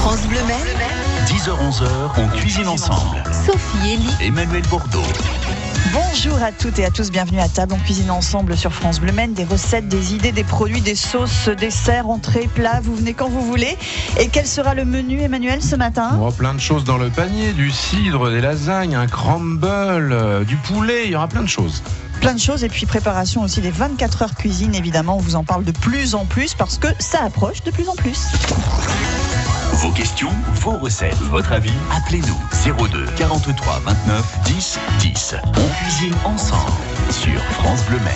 France Bleu Maine, 10h-11h, on cuisine ensemble. Sophie Elie, Emmanuel Bordeaux. Bonjour à toutes et à tous, bienvenue à table. On cuisine ensemble sur France Bleu Maine, des recettes, des idées, des produits, des sauces, desserts, entrées, plats. Vous venez quand vous voulez. Et quel sera le menu, Emmanuel, ce matin ? Plein de choses dans le panier, du cidre, des lasagnes, un crumble, du poulet, il y aura plein de choses. Plein de choses et puis préparation aussi des 24 heures cuisine, évidemment. On vous en parle de plus en plus parce que ça approche de plus en plus. Vos questions, vos recettes, votre avis, appelez-nous 02 43 29 10 10. On cuisine ensemble sur France Bleu Maine.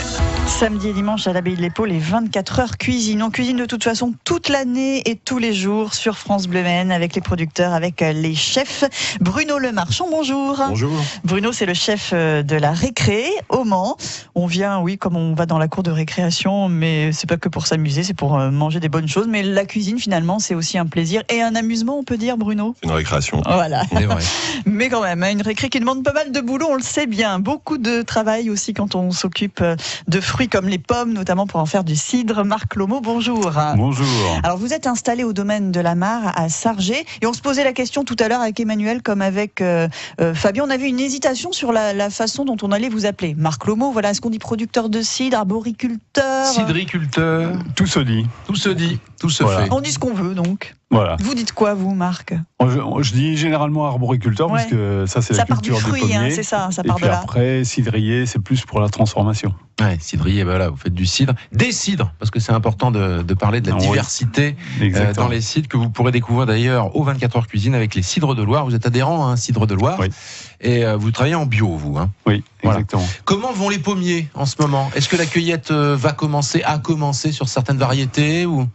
Samedi et dimanche à l'Abbaye de l'Épau, les 24 heures cuisine. On cuisine de toute façon toute l'année et tous les jours sur France Bleu Maine avec les producteurs, avec les chefs. Bruno Le Marchand, bonjour. Bonjour. Bruno, c'est le chef de la récré au Mans. On vient, oui, comme on va dans la cour de récréation, mais c'est pas que pour s'amuser, c'est pour manger des bonnes choses. Mais la cuisine, finalement, c'est aussi un plaisir et un amusement, on peut dire, Bruno. Une récréation. Voilà. C'est vrai. Mais quand même, une récré qui demande pas mal de boulot, on le sait bien. Beaucoup de travail aussi quand on s'occupe de fruits comme les pommes, notamment pour en faire du cidre. Marc Lomo, bonjour. Bonjour. Alors vous êtes installé au domaine de la Mare à Sargé et on se posait la question tout à l'heure avec Emmanuel comme avec Fabien. On avait une hésitation sur la façon dont on allait vous appeler. Marc Lomo, voilà, est-ce qu'on dit producteur de cidre, arboriculteur, Cidriculteur, Tout se dit. tout se dit, tout se Voilà. fait. On dit ce qu'on veut donc. Voilà. Vous dites quoi vous, Marc ? Je dis généralement arboriculteur parce que ça c'est Ça la part du culture des fruit, pommiers. c'est ça, ça Et part puis de là. après, cidrier, c'est plus pour la transformation. Ouais, cidrier, voilà, vous faites du cidre. Des cidres, parce que c'est important de parler de la Oui. diversité Exactement. dans les cidres que vous pourrez découvrir d'ailleurs aux 24 heures cuisine avec les cidres de Loire. Vous êtes adhérent à un cidre de Loire. Oui. Et vous travaillez en bio, vous. Hein. Oui, Voilà. exactement. Comment vont les pommiers en ce moment ? Est-ce que la cueillette a commencé sur certaines variétés ou...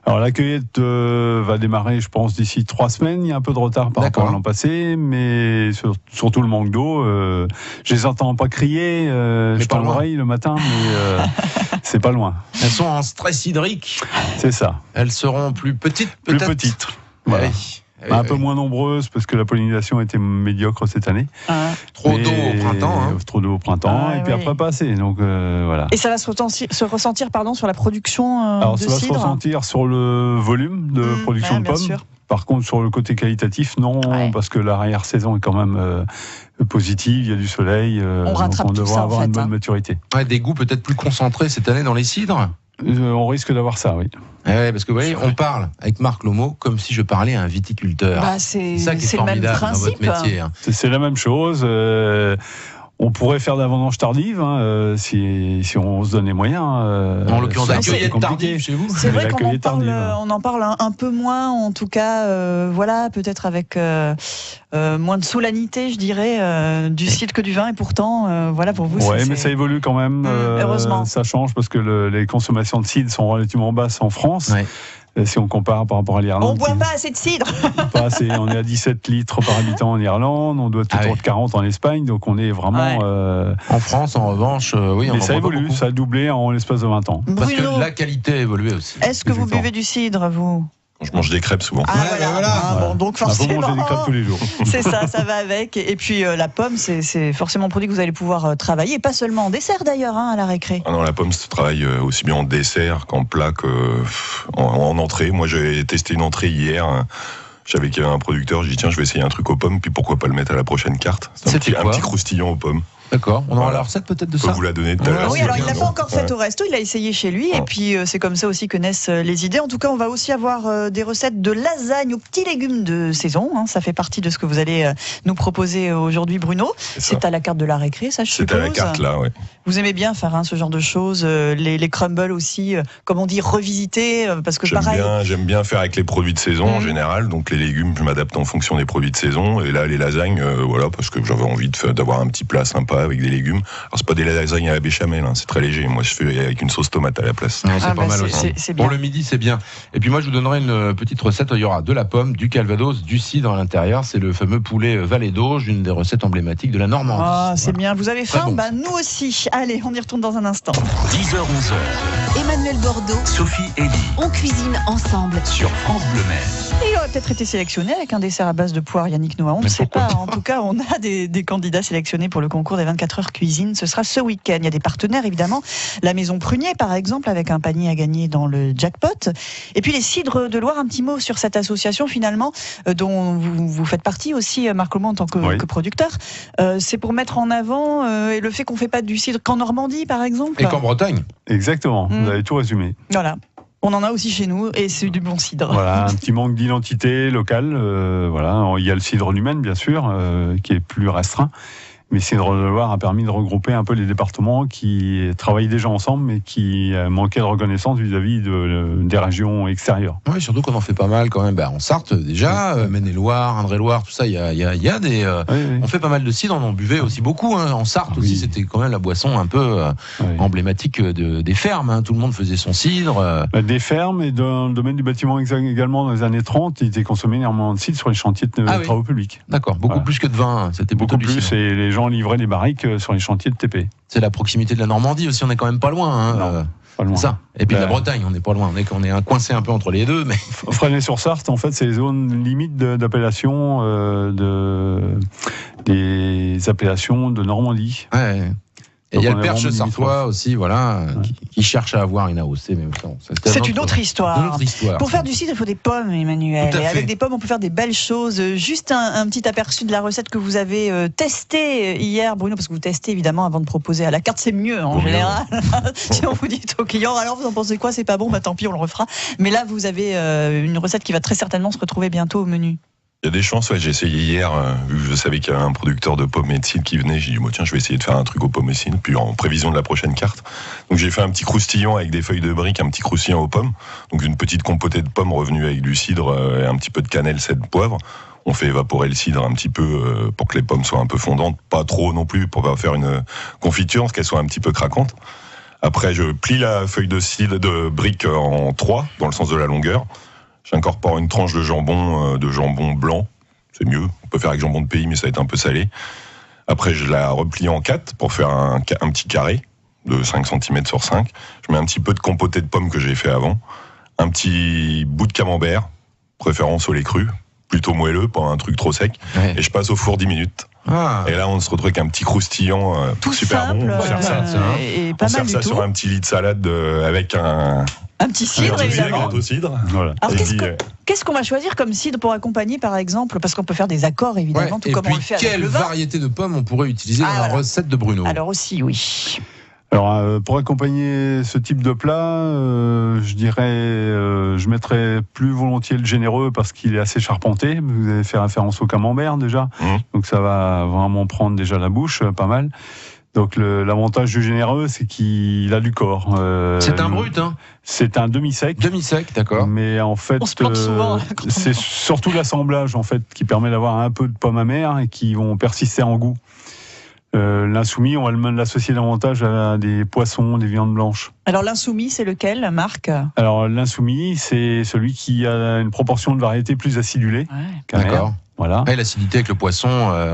Alors la cueillette va démarrer, je pense, d'ici 3 semaines. Il y a un peu de retard par rapport à l'an passé, mais surtout le manque d'eau. Je les entends pas crier, je pas parle loin. l'oreille le matin, mais c'est pas loin. Elles sont en stress hydrique. C'est ça. Elles seront plus petites, Plus peut-être. petite. Voilà. Oui. Un peu moins nombreuses parce que la pollinisation était médiocre cette année. Trop d'eau au printemps. Hein. Trop d'eau au printemps, Ah, et puis oui. après pas assez. Donc voilà. Et ça va se ressentir sur la production Alors de ça va se cidre. ressentir sur le volume de production ouais, de bien pommes. sûr. Par contre, sur le côté qualitatif, non, Ouais. parce que l'arrière-saison est quand même positive, il y a du soleil. On rattrape donc on tout devrait ça, en avoir fait, une bonne hein. maturité. Ouais, des goûts peut-être plus concentrés cette année dans les cidres. On risque d'avoir ça, oui. Ouais, parce que vous voyez, on parle avec Marc Lomo comme si je parlais à un viticulteur. Bah, c'est ça qui est le même formidable dans principe. votre métier. Hein. C'est la même chose. On pourrait faire de la vendange tardive si on se donne les moyens. En l'occurrence, c'est la un peu cueillette compliqué. tardive chez vous. C'est vrai La qu'on en cueillette parle, tardive. on en parle un peu moins, en tout cas, voilà, peut-être avec moins de solennité, je dirais, du cidre que du vin, et pourtant, voilà, pour vous, Ouais, c'est... mais ça évolue quand même. Heureusement. Ça change parce que les consommations de cidre sont relativement basses en France. Ouais. Si on compare par rapport à l'Irlande. On boit pas assez de cidre. Pas assez. On est à 17 litres par habitant en Irlande, on doit être autour de 40 en Espagne, donc on est vraiment... En France, en revanche, oui, on mais en ça boit pas évolue, beaucoup. ça a doublé en l'espace de 20 ans. Parce Bruno, que la qualité a évolué aussi. est-ce que vous Exactement. buvez du cidre, vous ? Je mange des crêpes souvent. Ah, voilà. Ah, bon, donc Il faut forcément... manger des crêpes tous les jours. C'est ça, ça va avec. Et puis la pomme, c'est forcément un produit que vous allez pouvoir travailler, et pas seulement en dessert d'ailleurs, à la récré. Ah non, la pomme se travaille aussi bien en dessert qu'en plat qu'en entrée. Moi, j'ai testé une entrée hier. J'avais un producteur, j'ai dit tiens, je vais essayer un truc aux pommes, puis pourquoi pas le mettre à la prochaine carte. C'est C'était un quoi petit croustillant aux pommes. D'accord. On aura Voilà. la recette peut-être de Je peux ça. vous la donner tout à l'heure. Oui, si alors vous il l'a voulez. pas encore fait Ouais. au resto, il a essayé chez lui, et puis c'est comme ça aussi que naissent les idées. En tout cas, on va aussi avoir des recettes de lasagne aux petits légumes de saison. Hein. Ça fait partie de ce que vous allez nous proposer aujourd'hui, Bruno. C'est à la carte de la récré, ça je C'est suppose. à la carte là, ouais. Vous aimez bien faire ce genre de choses, les crumbles aussi, comme on dit, revisiter, parce que pareil. J'aime bien faire avec les produits de saison en général. Donc les légumes, je m'adapte en fonction des produits de saison. Et là, les lasagnes, voilà, parce que j'avais envie d'avoir un petit plat sympa avec des légumes. Alors c'est pas des lasagnes à la béchamel, hein, c'est très léger. Moi, je fais avec une sauce tomate à la place. Ouais, c'est Ah, pas bah, mal c'est- aussi. c'est bien. Pour le midi, c'est bien. Et puis moi, je vous donnerai une petite recette. Il y aura de la pomme, du calvados, du cidre à l'intérieur. C'est le fameux poulet Vallée d'Auge, une des recettes emblématiques de la Normandie. Ah, c'est Voilà. bien. Vous avez faim ? bon. Bah, nous aussi. Allez, on y retourne dans un instant. 10h-11h, Emmanuel Bordeaux, Sophie Elie on cuisine ensemble. sur France Bleu Maine. Il aurait peut-être été sélectionné avec un dessert à base de poire, Yannick Noah. On ne Mais sait pourquoi pas. En tout cas, on a des candidats sélectionnés pour le concours des 24 heures cuisine. Ce sera ce week-end. Il y a des partenaires, évidemment. La Maison Prunier, par exemple, avec un panier à gagner dans le jackpot. Et puis les cidres de Loire, un petit mot sur cette association, finalement, dont vous faites partie aussi, Marc Lomont, en tant que producteur. C'est pour mettre en avant le fait qu'on ne fait pas du cidre qu'en Normandie, par exemple. Et qu'en Bretagne. Exactement, vous avez tout résumé. Voilà. On en a aussi chez nous et c'est du bon cidre. Voilà, un petit manque d'identité locale. Voilà, il y a le cidre du Maine, bien sûr, qui est plus restreint. Mais Cidre de Loire a permis de regrouper un peu les départements qui travaillent déjà ensemble, mais qui manquaient de reconnaissance vis-à-vis des régions extérieures. Oui, surtout qu'on en fait pas mal quand même. En Sarthe déjà, Maine-et-Loire, Indre-et-Loire, tout ça, il y a des. On fait pas mal de cidre, on en buvait aussi beaucoup. En Sarthe aussi, c'était quand même la boisson un peu emblématique des fermes. Tout le monde faisait son cidre. Des fermes et dans le domaine du bâtiment également dans les années 30, il était consommé énormément de cidre sur les chantiers de travaux publics. D'accord, beaucoup plus que de vin. C'était beaucoup plus. Et les gens livraient des barriques sur les chantiers de TP. C'est la proximité de la Normandie aussi, on est quand même pas loin. Non, pas loin. Ça. Et puis de la Bretagne, on n'est pas loin. On est coincé un peu entre les deux. Mais... Fresnay-sur-Sarthe, en fait, c'est les zones limites d'appellation des appellations de Normandie. Ouais. Et il y a le Perche sartois aussi, qui cherche à avoir une AOC. Mais c'est une autre histoire. Pour faire du cidre, il faut des pommes, Emmanuel. Et avec des pommes, on peut faire des belles choses. Juste un petit aperçu de la recette que vous avez testée hier, Bruno, parce que vous testez évidemment avant de proposer à la carte, c'est mieux en général. Si on vous dit au client, alors vous en pensez quoi, c'est pas bon, tant pis, on le refera. Mais là, vous avez une recette qui va très certainement se retrouver bientôt au menu. Il y a des chances, j'ai essayé hier, vu que je savais qu'il y avait un producteur de pommes et de cidre qui venait, j'ai dit, tiens, je vais essayer de faire un truc aux pommes et cidre, puis en prévision de la prochaine carte. Donc j'ai fait un petit croustillon avec des feuilles de brique, un petit croustillon aux pommes, donc une petite compotée de pommes revenue avec du cidre et un petit peu de cannelle, sel, poivre. On fait évaporer le cidre un petit peu pour que les pommes soient un peu fondantes, pas trop non plus pour faire une confiture, parce qu'elles soient un petit peu craquantes. Après, je plie la feuille de cidre de brique en 3, dans le sens de la longueur. J'incorpore une tranche de jambon blanc, c'est mieux. On peut faire avec jambon de pays, mais ça va être un peu salé. Après, je la replie en 4 pour faire un petit carré de 5 cm sur 5. Je mets un petit peu de compotée de pommes que j'ai fait avant. Un petit bout de camembert, préférence au lait cru, plutôt moelleux, pas un truc trop sec. Ouais. Et je passe au four 10 minutes. Et là, on se retrouve avec un petit croustillant tout super simple, bon. On sert ça, et pas mal ça sur un petit lit de salade avec un petit cidre, évidemment. Un cidre. Voilà. Alors, qu'est-ce qu'on va choisir comme cidre pour accompagner, par exemple, parce qu'on peut faire des accords, évidemment, tout comme on le fait avec le vin. Quelle variété de pommes on pourrait utiliser dans la recette de Bruno? Alors aussi, oui. Alors, pour accompagner ce type de plat, je dirais, je mettrais plus volontiers le généreux parce qu'il est assez charpenté. Vous avez fait référence au camembert déjà, donc ça va vraiment prendre déjà la bouche, pas mal. Donc l'avantage du généreux, c'est qu'il a du corps. C'est un brut, hein? C'est un demi-sec. Demi-sec, d'accord. Mais en fait, on se plante souvent, c'est surtout l'assemblage en fait qui permet d'avoir un peu de pommes amères et qui vont persister en goût. L'insoumis, on va l'associer davantage à des poissons, des viandes blanches. Alors l'insoumis, c'est lequel, Marc? Alors l'insoumis, c'est celui qui a une proportion de variété plus acidulée. D'accord. Voilà. Et l'acidité avec le poisson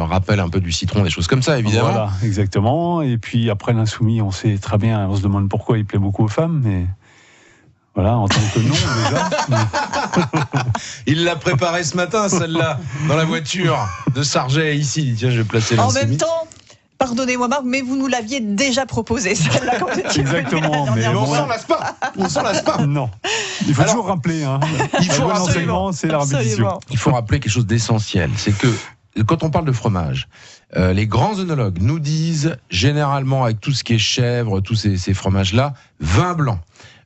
rappelle un peu du citron, des choses comme ça, évidemment. Voilà, exactement. Et puis après l'insoumis, on sait très bien, on se demande pourquoi il plaît beaucoup aux femmes, mais voilà, en tant que nom déjà. Il l'a préparé ce matin, celle-là, dans la voiture de Sarget ici. Tiens, je vais placer l'insoumis. En même temps, pardonnez-moi Marc, mais vous nous l'aviez déjà proposé, celle-là, quand vous étiez exactement, mais on s'en lasse pas. On s'en lasse pas. Non. Il faut toujours rappeler. Il faut l'enseignement, c'est la répétition. Il faut rappeler quelque chose d'essentiel, c'est que quand on parle de fromage, les grands œnologues nous disent généralement avec tout ce qui est chèvre, tous ces fromages-là, vin blanc.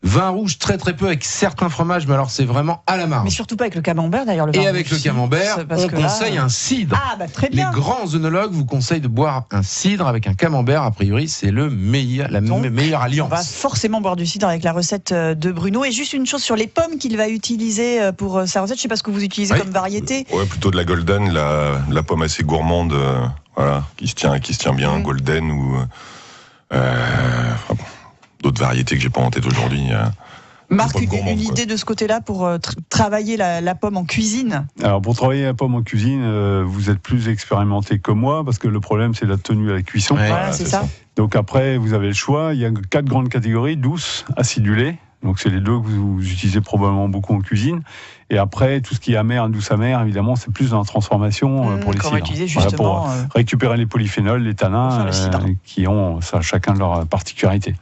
Vin rouge très très peu avec certains fromages, mais alors c'est vraiment à la marge. Mais surtout pas avec le camembert d'ailleurs. Et avec le camembert, on conseille un cidre. Ah bah très bien. Les grands œnologues vous conseillent de boire un cidre avec un camembert. A priori, c'est le meilleur, meilleure alliance. On va forcément boire du cidre avec la recette de Bruno. Et juste une chose sur les pommes qu'il va utiliser pour sa recette. Je sais pas ce que vous utilisez comme variété. Ouais, plutôt de la golden, la pomme assez gourmande, voilà, qui se tient bien, golden ou. D'autres variétés que j'ai pas en tête aujourd'hui. Marc, une idée de ce côté-là pour travailler la pomme en cuisine? Alors pour travailler la pomme en cuisine, vous êtes plus expérimenté que moi parce que le problème c'est la tenue à la cuisson. Ouais, voilà, c'est ça. Donc après vous avez le choix. Il y a 4 grandes catégories: douce, acidulée. Donc c'est les deux que vous utilisez probablement beaucoup en cuisine. Et après, tout ce qui est amer, douce amère, évidemment, c'est plus dans la transformation pour les qu'on va cidres. utiliser justement, Voilà, pour récupérer les polyphénols, les tanins, qui ont ça, chacun leur particularité.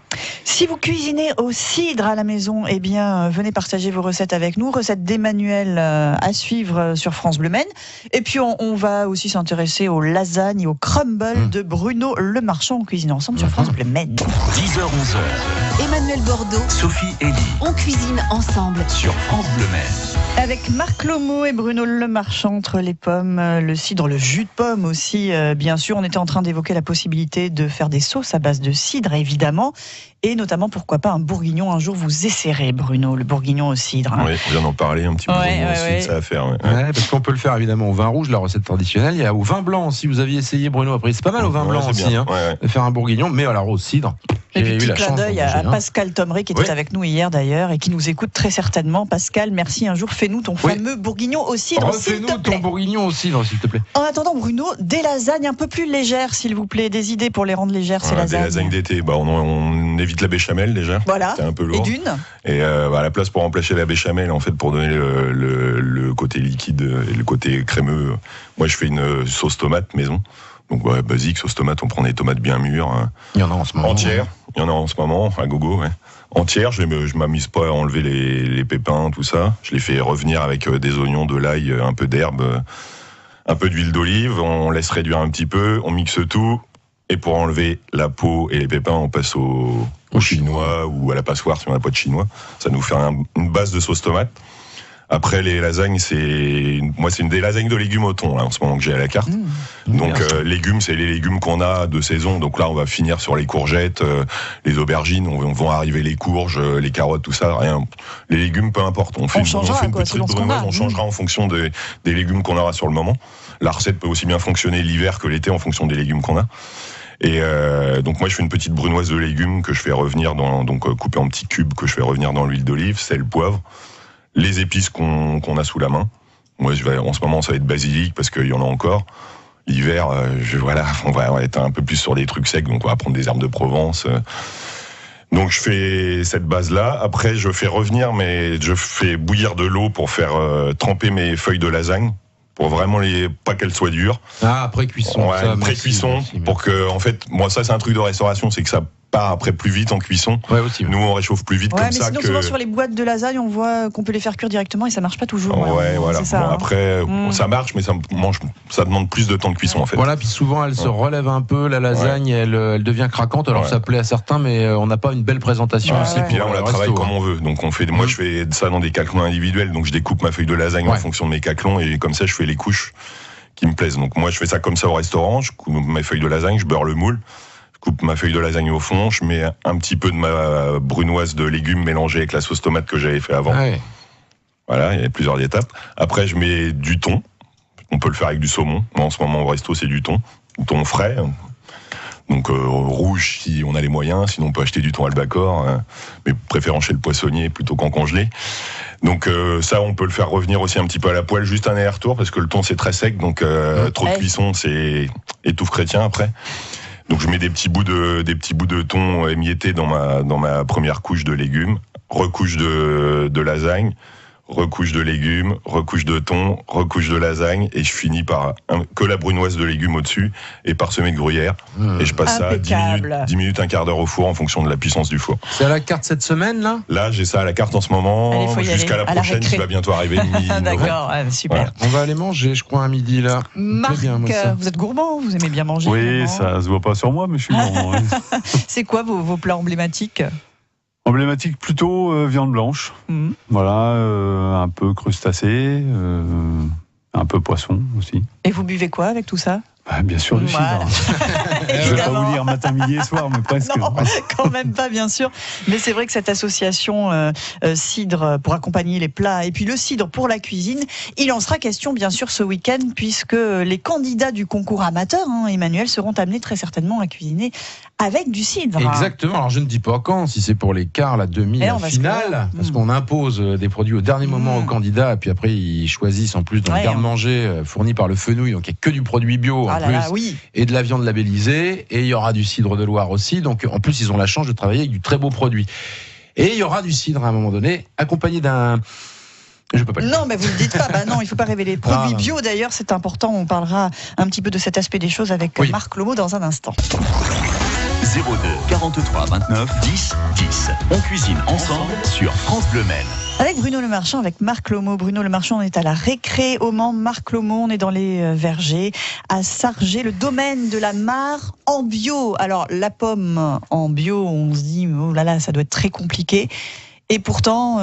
Si vous cuisinez au cidre à la maison, eh bien, venez partager vos recettes avec nous. Recettes d'Emmanuel à suivre sur France Bleu Maine. Et puis, on va aussi s'intéresser aux lasagnes et aux crumbles de Bruno Lemarchand. On cuisine ensemble sur France Bleu Maine. 10h-11h, Emmanuel Bordeaux, Sophie Elie on cuisine ensemble. sur France Bleu Maine. Avec Marc Lomo et Bruno Lemarchand, entre les pommes, le cidre, le jus de pomme aussi, bien sûr. On était en train d'évoquer la possibilité de faire des sauces à base de cidre, évidemment. Et notamment, pourquoi pas, un bourguignon. Un jour, vous essaierez, Bruno, le bourguignon au cidre. Oui, on vient d'en parler un petit peu. Ça à faire. Ouais, parce qu'on peut le faire évidemment au vin rouge, la recette traditionnelle. Il y a au vin blanc, si vous aviez essayé, Bruno, après. C'est pas mal au vin blanc aussi, de faire un bourguignon, mais alors au cidre. Et puis, petit clin d'œil à Pascal Thomery qui était avec nous hier d'ailleurs et qui nous écoute très certainement. Pascal, merci. Un jour, fais-nous ton fameux bourguignon au cidre, s'il te plaît. Refais-nous ton bourguignon au cidre, s'il te plaît. En attendant, Bruno, des lasagnes un peu plus légères, s'il vous plaît. Des idées pour les rendre légères, ces lasagnes. Des lasagnes d'été. On évite la béchamel déjà. Voilà. C'est un peu lourd. Et d'une. Et à la place, pour remplacer la béchamel, en fait, pour donner le côté liquide et le côté crémeux, moi je fais une sauce tomate maison. Donc basique, sauce tomate, on prend des tomates bien mûres. Il y en a en ce moment. Entières. Il y en a en ce moment, à gogo, ouais. Entières, je m'amuse pas à enlever les pépins, tout ça. Je les fais revenir avec des oignons, de l'ail, un peu d'herbe, un peu d'huile d'olive. On laisse réduire un petit peu, on mixe tout. Et pour enlever la peau et les pépins, on passe au chinois ou à la passoire si on n'a pas de chinois. Ça nous fait une base de sauce tomate. Après, les lasagnes, c'est une des lasagnes de légumes au thon, là, en ce moment que j'ai à la carte. Donc, légumes, c'est les légumes qu'on a de saison. Donc là, on va finir sur les courgettes, les aubergines, vont arriver les courges, les carottes, tout ça. Rien. Les légumes, peu importe. On fait une petite brunoise, on changera en fonction des légumes qu'on aura sur le moment. La recette peut aussi bien fonctionner l'hiver que l'été en fonction des légumes qu'on a. Et donc moi je fais une petite brunoise de légumes que je fais revenir coupée en petits cubes, que je fais revenir dans l'huile d'olive, sel, poivre, les épices qu'on a sous la main. Moi en ce moment ça va être basilic parce qu'il y en a encore. L'hiver, on va être un peu plus sur des trucs secs, donc on va prendre des herbes de Provence. Donc je fais cette base-là. Après je fais bouillir de l'eau pour faire tremper mes feuilles de lasagne. Pour vraiment pas qu'elles soient dures. Ah, après cuisson. Ouais, pré-cuisson. Pour que, en fait, moi, ça, c'est un truc de restauration, c'est que ça part après plus vite en cuisson. Ouais, aussi. Nous, on réchauffe plus vite comme mais ça. Sinon, souvent sur les boîtes de lasagne, on voit qu'on peut les faire cuire directement et ça marche pas toujours. Ouais, voilà. Ça, bon, après, ça marche, mais ça demande plus de temps de cuisson, en fait. Voilà, puis souvent, elle se relève un peu, la lasagne, elle devient craquante. Alors, ça plaît à certains, mais on n'a pas une belle présentation aussi. Et puis là, on la travaille comme on veut. Donc, moi, je fais ça dans des caclons individuels. Donc, je découpe ma feuille de lasagne en fonction de mes caclons et comme ça, je fais les couches qui me plaisent. Donc moi je fais ça comme ça au restaurant, je coupe mes feuilles de lasagne, je beurre le moule, je coupe ma feuille de lasagne au fond, je mets un petit peu de ma brunoise de légumes mélangée avec la sauce tomate que j'avais fait avant. Ouais. Voilà, il y a plusieurs étapes. Après je mets du thon, on peut le faire avec du saumon. Moi en ce moment au resto c'est du thon frais. Donc rouge si on a les moyens, sinon on peut acheter du thon albacore, mais préférant chez le poissonnier plutôt qu'en congelé. Donc ça on peut le faire revenir aussi un petit peu à la poêle, juste un aller-retour parce que le thon c'est très sec, donc trop de cuisson c'est étouffe chrétien après. Donc je mets des petits bouts de thon émiettés dans ma première couche de légumes, recouche de lasagne, recouche de légumes, recouche de thon, recouche de lasagne, et je finis par que la brunoise de légumes au-dessus et parsemé de gruyère. Et je passe ça 10 minutes, un quart d'heure au four en fonction de la puissance du four. C'est à la carte cette semaine, là ? Là, j'ai ça à la carte en ce moment, jusqu'à la prochaine qui va bientôt arriver. D'accord, super. Voilà. On va aller manger, je crois, à midi, là. Marc, vous êtes gourmand, vous aimez bien manger. Oui, ça se voit pas sur moi, mais je suis gourmand. C'est quoi vos plats emblématiques ? Emblématique plutôt viande blanche, voilà, un peu crustacé, un peu poisson aussi. Et vous buvez quoi avec tout ça ? Bien sûr, du cidre. Je ne vais pas vous lire matin, midi et soir, mais presque. Non, quand même pas, bien sûr. Mais c'est vrai que cette association cidre pour accompagner les plats et puis le cidre pour la cuisine, il en sera question bien sûr ce week-end puisque les candidats du concours amateur, Emmanuel, seront amenés très certainement à cuisiner avec du cidre. Exactement. Alors je ne dis pas quand, si c'est pour les quarts, la demi, la finale, parce qu'on impose des produits au dernier moment aux candidats et puis après ils choisissent en plus dans le garde-manger fourni par le Fenouil, donc il n'y a que du produit bio. Et de la viande labellisée, et il y aura du cidre de Loire aussi, donc en plus ils ont la chance de travailler avec du très beau produit. Et il y aura du cidre à un moment donné, accompagné d'un Je peux pas le dire. Non, mais vous ne le dites pas. Non, il ne faut pas révéler. Produits bio, d'ailleurs, c'est important. On parlera un petit peu de cet aspect des choses avec Marc Lomo dans un instant. 02 43 29 10 10. On cuisine ensemble sur France Bleu Maine. Avec Bruno Le Marchand, avec Marc Lomo. Bruno Le Marchand, on est à la récré au Mans. Marc Lomo, on est dans les vergers à Sargé, le domaine de la Mare en bio. Alors, la pomme en bio, on se dit, oh là là, ça doit être très compliqué. Et pourtant,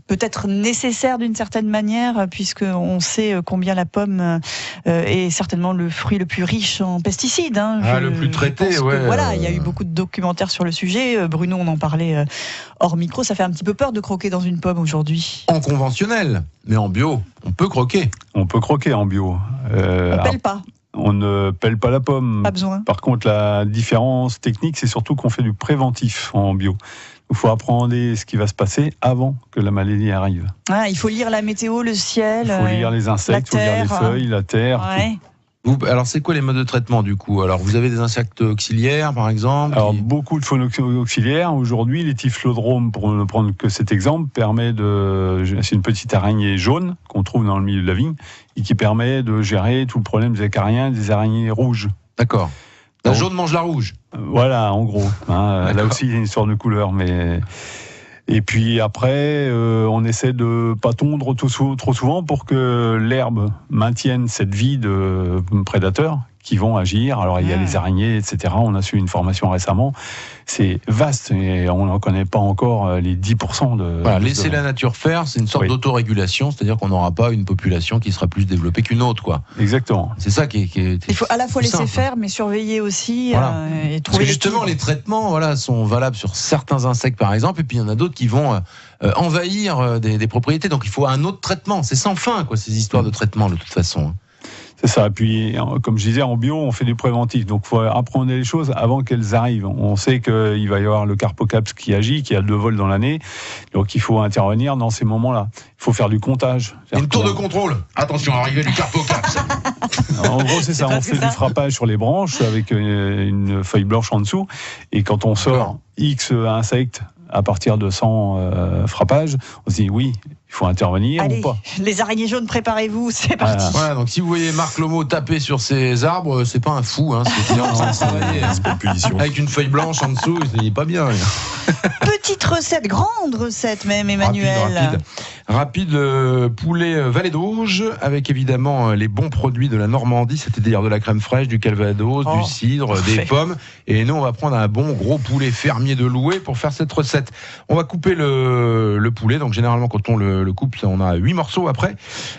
peut-être nécessaire d'une certaine manière, puisqu'on sait combien la pomme est certainement le fruit le plus riche en pesticides. Le plus traité, ouais. Voilà, il y a eu beaucoup de documentaires sur le sujet. Bruno, on en parlait hors micro. Ça fait un petit peu peur de croquer dans une pomme aujourd'hui. En conventionnel, mais en bio, on peut croquer. On peut croquer en bio. On pèle pas. On ne pèle pas la pomme. Pas besoin. Par contre, la différence technique, c'est surtout qu'on fait du préventif en bio. Il faut appréhender ce qui va se passer avant que la maladie arrive. Il faut lire la météo, le ciel. Il faut lire les insectes, il faut lire les feuilles, la terre. Ouais. Alors, c'est quoi les modes de traitement du coup ? Alors, vous avez des insectes auxiliaires, par exemple ? Alors, beaucoup de faune auxiliaires. Aujourd'hui, les typhlodromes, pour ne prendre que cet exemple, c'est une petite araignée jaune qu'on trouve dans le milieu de la vigne et qui permet de gérer tout le problème des acariens, des araignées rouges. D'accord. La jaune mange la rouge. Voilà, en gros. Là aussi, il y a une histoire de couleur, mais... Et puis après, on essaie de pas tondre trop souvent pour que l'herbe maintienne cette vie de prédateurs qui vont agir. Alors il y a les araignées, etc. On a suivi une formation récemment. C'est vaste et on n'en connaît pas encore les 10% de... Voilà, laisser la nature faire, c'est une sorte d'autorégulation, c'est-à-dire qu'on n'aura pas une population qui sera plus développée qu'une autre, quoi. Exactement. C'est ça qui est il faut à la fois laisser faire, mais surveiller aussi et trouver. Parce que justement, les traitements, sont valables sur certains insectes, par exemple, et puis il y en a d'autres qui vont envahir des propriétés. Donc il faut un autre traitement. C'est sans fin, quoi, ces histoires de traitement, de toute façon. C'est ça. Et puis, comme je disais, en bio, on fait du préventif. Donc, il faut apprendre les choses avant qu'elles arrivent. On sait qu'il va y avoir le carpocaps qui agit, qui a 2 vols dans l'année. Donc, il faut intervenir dans ces moments-là. Il faut faire du comptage. Une tour de contrôle. Attention, arrivée du carpocaps. En gros, c'est ça. On fait du frappage sur les branches avec une feuille blanche en dessous. Et quand on sort X insectes à partir de 100 frappages, on se dit oui, il faut intervenir. Allez, ou pas. Les araignées jaunes, préparez-vous, c'est parti. Voilà, donc si vous voyez Marc Lomo taper sur ces arbres, c'est pas un fou, c'est en train de travailler. C'est pas une punition. Avec une feuille blanche en dessous, il n'est pas bien. Petite recette, grande recette même, Emmanuel. Rapide, poulet Vallée d'Auge, avec évidemment les bons produits de la Normandie, c'est-à-dire de la crème fraîche, du calvados, du cidre, des pommes. Et nous, on va prendre un bon gros poulet fermier de Loué pour faire cette recette. On va couper le poulet, donc généralement quand on le coupe, on a 8 morceaux après.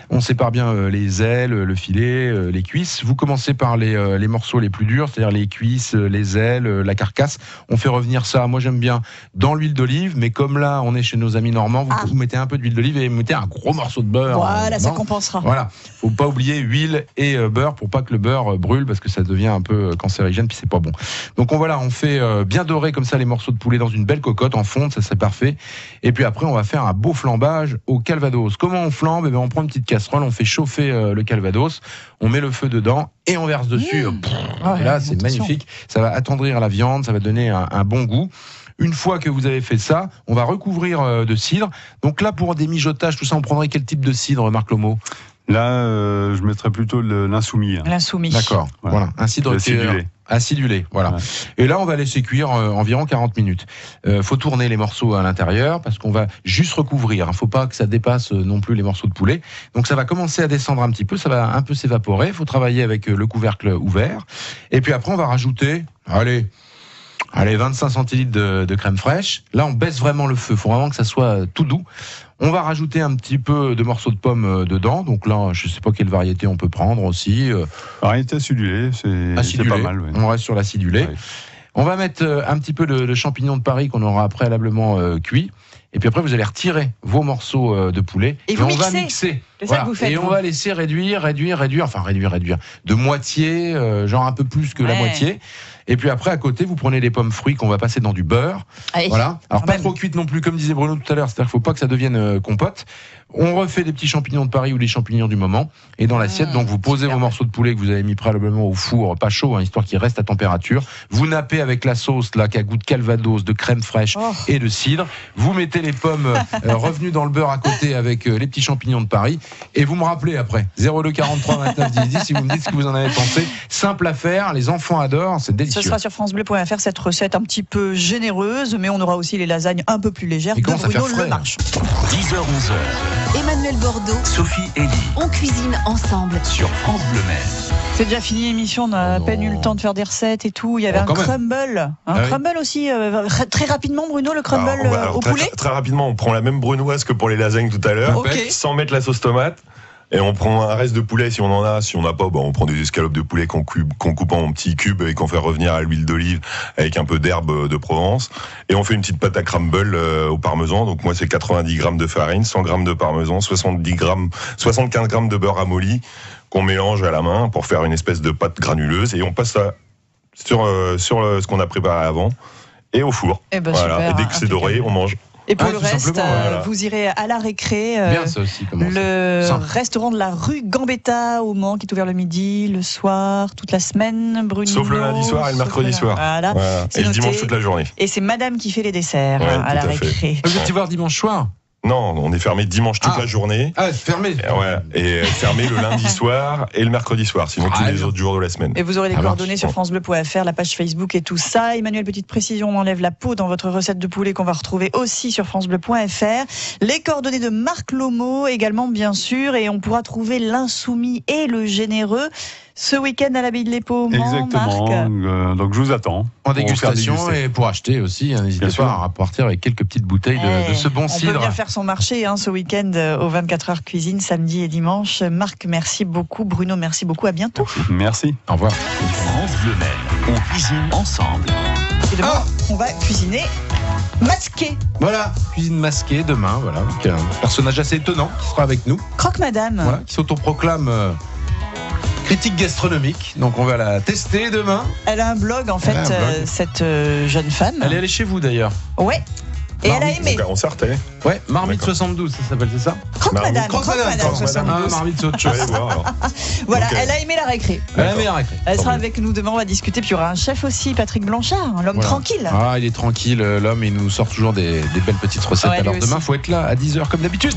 On sépare bien les ailes, le filet, les cuisses. Vous commencez par les morceaux les plus durs, c'est-à-dire les cuisses, les ailes, la carcasse. On fait revenir ça, moi j'aime bien, dans l'huile d'olive, mais comme là, on est chez nos amis normands, vous mettez un peu d'huile d'olive et vous mettez un gros morceau de beurre. Voilà, ça compensera. Voilà, faut pas oublier huile et beurre pour pas que le beurre brûle parce que ça devient un peu cancérigène puis c'est pas bon. Donc on fait bien dorer comme ça les morceaux de poulet dans une belle cocotte en fonte, ça serait parfait. Et puis après on va faire un beau flambage au calvados. Comment on flambe ? On prend une petite casserole, on fait chauffer le calvados, on met le feu dedans et on verse dessus. Et là c'est magnifique, ça va attendrir la viande, ça va donner un bon goût. Une fois que vous avez fait ça, on va recouvrir de cidre. Donc là, pour des mijotages, tout ça, on prendrait quel type de cidre, Marc Lomo ? Là, je mettrais plutôt l'insoumis. L'insoumis. D'accord. Voilà. Un cidre acidulé. Voilà. Ouais. Et là, on va laisser cuire environ 40 minutes. Faut tourner les morceaux à l'intérieur parce qu'on va juste recouvrir. Faut pas que ça dépasse non plus les morceaux de poulet. Donc ça va commencer à descendre un petit peu, ça va un peu s'évaporer. Faut travailler avec le couvercle ouvert. Et puis après, on va rajouter, allez, 25 centilitres de crème fraîche. Là, on baisse vraiment le feu. Il faut vraiment que ça soit tout doux. On va rajouter un petit peu de morceaux de pommes dedans. Donc là, je ne sais pas quelle variété on peut prendre aussi. Variété acidulée, c'est pas mal. Ouais. On reste sur l'acidulé. Ouais. On va mettre un petit peu de champignons de Paris qu'on aura préalablement cuit. Et puis après, vous allez retirer vos morceaux de poulet. Et on va mixer. C'est ça que vous faites. Et on va laisser réduire de moitié, genre un peu plus que la moitié. Et puis après, à côté, vous prenez les pommes fruits qu'on va passer dans du beurre. Allez, voilà. Alors pas trop cuites non plus, comme disait Bruno tout à l'heure. C'est-à-dire qu'il faut pas que ça devienne compote. On refait des petits champignons de Paris ou les champignons du moment. Et dans l'assiette, donc vous posez vos morceaux de poulet que vous avez mis préalablement au four, pas chaud, histoire qu'il reste à température. Vous nappez avec la sauce là, qui a goût de calvados, de crème fraîche et de cidre. Vous mettez les pommes revenues dans le beurre à côté avec les petits champignons de Paris. Et vous me rappelez après 02 43 29 10 10 si vous me dites ce que vous en avez pensé. Simple à faire, les enfants adorent, c'est délicieux. Ce sera sur francebleu.fr cette recette un petit peu généreuse, mais on aura aussi les lasagnes un peu plus légères de Bruno Le Marche. 10h, 11h. Emmanuel Bordeaux, Sophie Elie. on cuisine ensemble. Sur France Bleu Mer. C'est déjà fini l'émission, on a à peine eu le temps de faire des recettes et tout. Il y avait un crumble. Crumble aussi, très rapidement Bruno, le crumble au poulet. Très rapidement, on prend la même brunoise que pour les lasagnes tout à l'heure, sans mettre la sauce tomate. Et on prend un reste de poulet si on en a. Si on n'a pas, on prend des escalopes de poulet qu'on coupe en petits cubes et qu'on fait revenir à l'huile d'olive avec un peu d'herbe de Provence. Et on fait une petite pâte à crumble au parmesan. Donc moi, c'est 90 grammes de farine, 100 grammes de parmesan, 75 grammes de beurre ramolli qu'on mélange à la main pour faire une espèce de pâte granuleuse. Et on passe ça sur ce qu'on a préparé avant et au four. Et super, et dès que c'est doré, on mange. Et pour le reste, vous irez à la récré, bien, ça aussi, restaurant de la rue Gambetta au Mans, qui est ouvert le midi, le soir, toute la semaine, Bruno. Sauf le lundi soir et le mercredi soir. Voilà. Et le dimanche toute la journée. Et c'est madame qui fait les desserts à la récré. Vous êtes voir dimanche soir? Non, on est fermé dimanche toute la journée. Ah, fermé. Et fermé le lundi soir et le mercredi soir, sinon tous les autres jours de la semaine. Et vous aurez les coordonnées sur francebleu.fr, la page Facebook et tout ça. Emmanuel, petite précision, on enlève la peau dans votre recette de poulet qu'on va retrouver aussi sur francebleu.fr. Les coordonnées de Marc Lomo également, bien sûr, et on pourra trouver l'insoumis et le généreux ce week-end à l'Abbaye de l'Épau. Exactement. Donc je vous attends. En dégustation et pour acheter aussi. N'hésitez pas à repartir avec quelques petites bouteilles de ce bon cidre. On peut bien faire son marché ce week-end au 24 heures cuisine, samedi et dimanche. Marc, merci beaucoup. Bruno, merci beaucoup. À bientôt. Merci. Au revoir. France Bleu Mer. On cuisine ensemble. Et demain, on va cuisiner masqué. Voilà, cuisine masquée demain. Voilà, donc, un personnage assez étonnant qui sera avec nous. Croque Madame. Voilà, qui s'autoproclame critique gastronomique. Donc on va la tester demain. Elle a un blog en fait, cette jeune femme. Elle est allée chez vous d'ailleurs. Ouais. Et elle a aimé. On sortait. Ouais, Marmite 72, ça s'appelle, c'est ça? Croque Madame 72. Marmite, c'est autre chose. Voilà, elle a aimé la récré. Elle a aimé la récré. Elle sera avec nous demain, on va discuter. Puis il y aura un chef aussi, Patrick Blanchard, l'homme tranquille. Ah, il est tranquille, l'homme, il nous sort toujours des belles petites recettes. Alors demain, il faut être là à 10h comme d'habitude.